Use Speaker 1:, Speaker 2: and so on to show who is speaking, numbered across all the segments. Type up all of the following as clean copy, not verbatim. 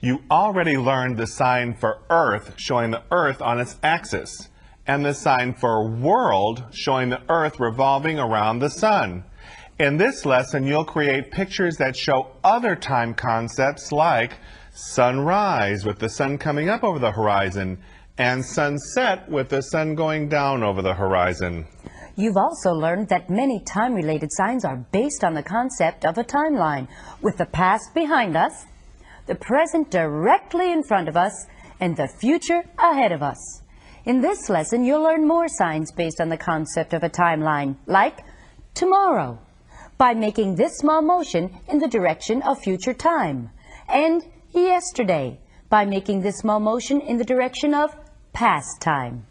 Speaker 1: You already learned the sign for Earth, showing the Earth on its axis, and the sign for world, showing the Earth revolving around the sun. In this lesson, you'll create pictures that show other time concepts like sunrise with the sun coming up over the horizon, and sunset with the sun going down over the horizon.
Speaker 2: You've also learned that many time-related signs are based on the concept of a timeline, with the past behind us, the present directly in front of us, and the future ahead of us. In this lesson, you'll learn more signs based on the concept of a timeline, like tomorrow, by making this small motion in the direction of future time, and yesterday, by making this small motion in the direction of past time.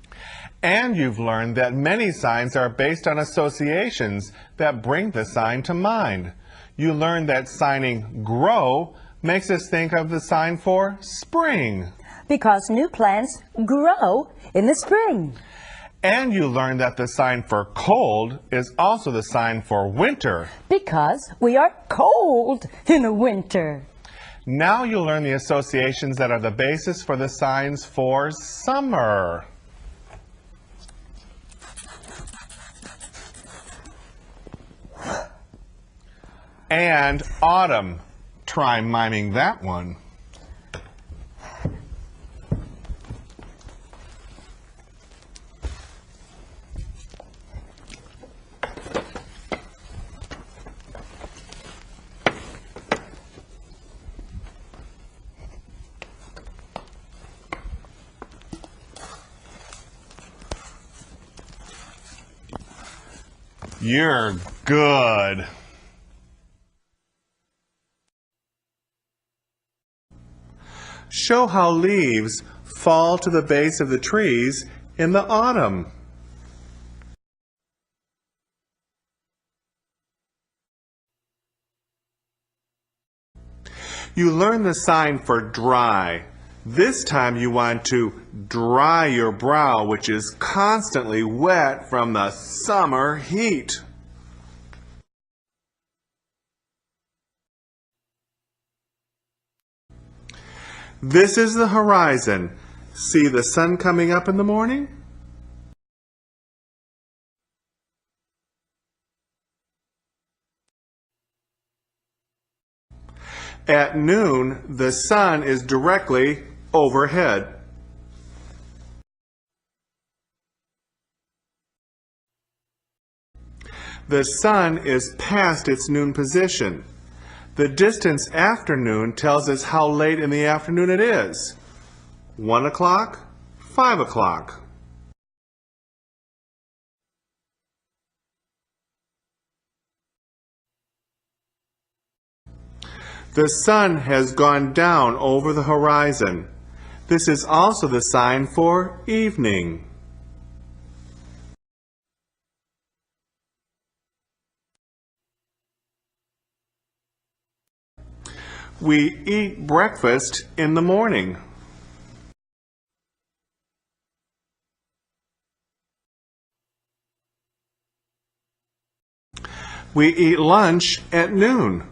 Speaker 1: And you've learned that many signs are based on associations that bring the sign to mind. You learned that signing grow makes us think of the sign for spring,
Speaker 2: because new plants grow in the spring.
Speaker 1: And you learned that the sign for cold is also the sign for winter,
Speaker 2: because we are cold in the winter.
Speaker 1: Now you'll learn the associations that are the basis for the signs for summer. And autumn. Try miming that one. You're good. Show how leaves fall to the base of the trees in the autumn. You learn the sign for dry. This time you want to dry your brow, which is constantly wet from the summer heat. This is the horizon. See the sun coming up in the morning? At noon, the sun is directly overhead. The sun is past its noon position. The distance after noon tells us how late in the afternoon it is. 1 o'clock, 5 o'clock. The sun has gone down over the horizon. This is also the sign for evening. We eat breakfast in the morning. We eat lunch at noon.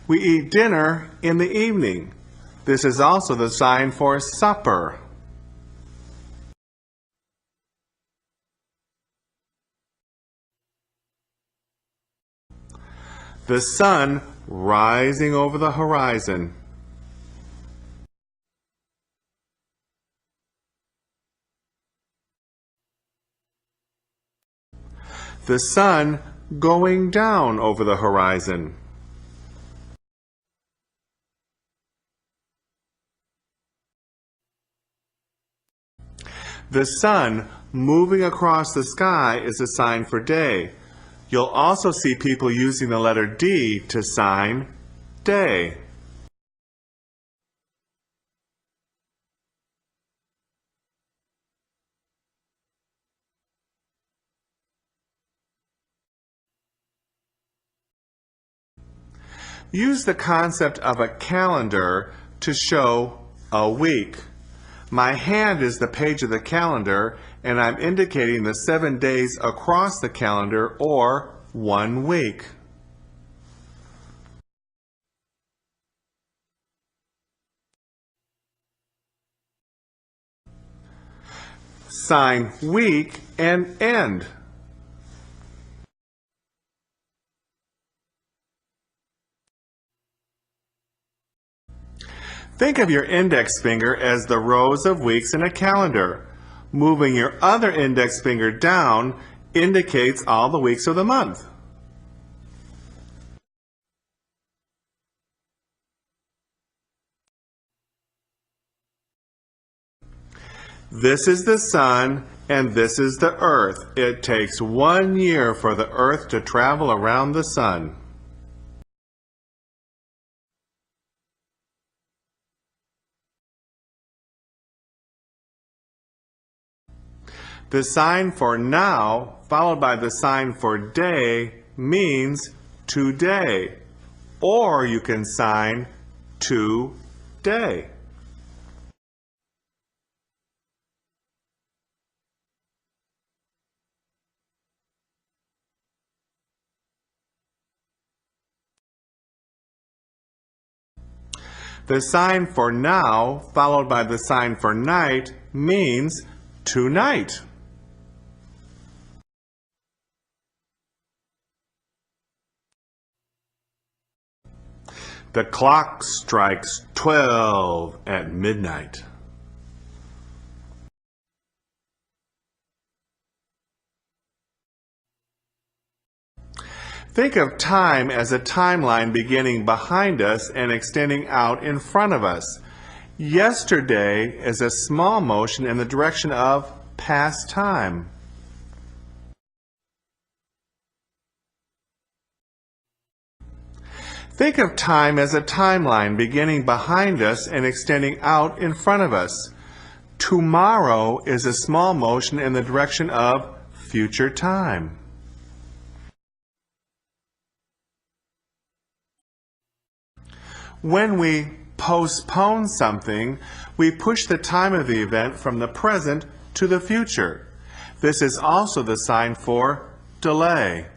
Speaker 1: We eat dinner in the evening. This is also the sign for supper. The sun rising over the horizon. The sun going down over the horizon. The sun moving across the sky is a sign for day. You'll also see people using the letter D to sign day. Use the concept of a calendar to show a week. My hand is the page of the calendar, and I'm indicating the 7 days across the calendar, or 1 week. Sign week and end. Think of your index finger as the rows of weeks in a calendar. Moving your other index finger down indicates all the weeks of the month. This is the sun and this is the earth. It takes 1 year for the earth to travel around the sun. The sign for now, followed by the sign for day, means today. Or you can sign today. The sign for now, followed by the sign for night, means tonight. The clock strikes 12 at midnight. Think of time as a timeline beginning behind us and extending out in front of us. Yesterday is a small motion in the direction of past time. Think of time as a timeline beginning behind us and extending out in front of us. Tomorrow is a small motion in the direction of future time. When we postpone something, we push the time of the event from the present to the future. This is also the sign for delay.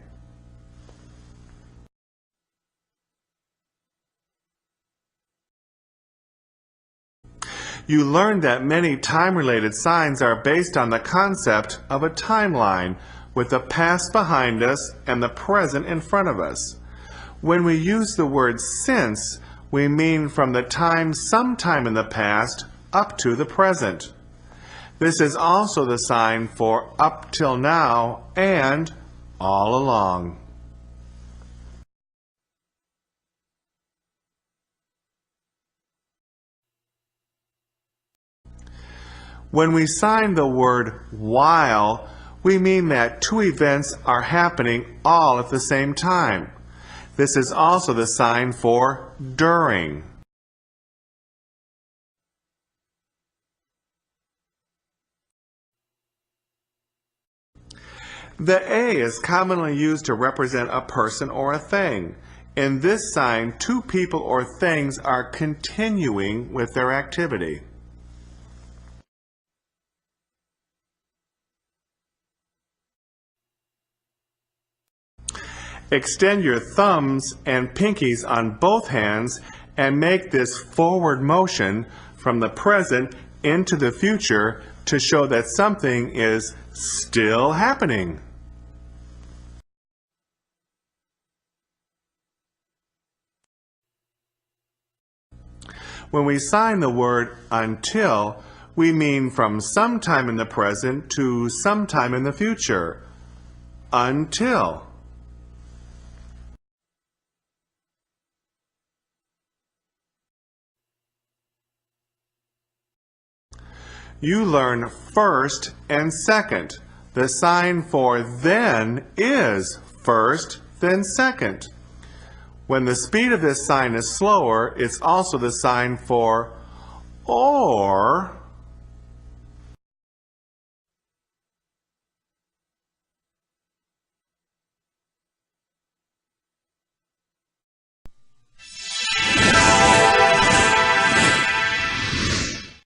Speaker 1: You learned that many time-related signs are based on the concept of a timeline, with the past behind us and the present in front of us. When we use the word since, we mean from the time sometime in the past up to the present. This is also the sign for up till now and all along. When we sign the word while, we mean that two events are happening all at the same time. This is also the sign for during. The A is commonly used to represent a person or a thing. In this sign, two people or things are continuing with their activity. Extend your thumbs and pinkies on both hands and make this forward motion from the present into the future to show that something is still happening. When we sign the word until, we mean from sometime in the present to sometime in the future. Until. You learn first and second. The sign for then is first, then second. When the speed of this sign is slower, it's also the sign for or.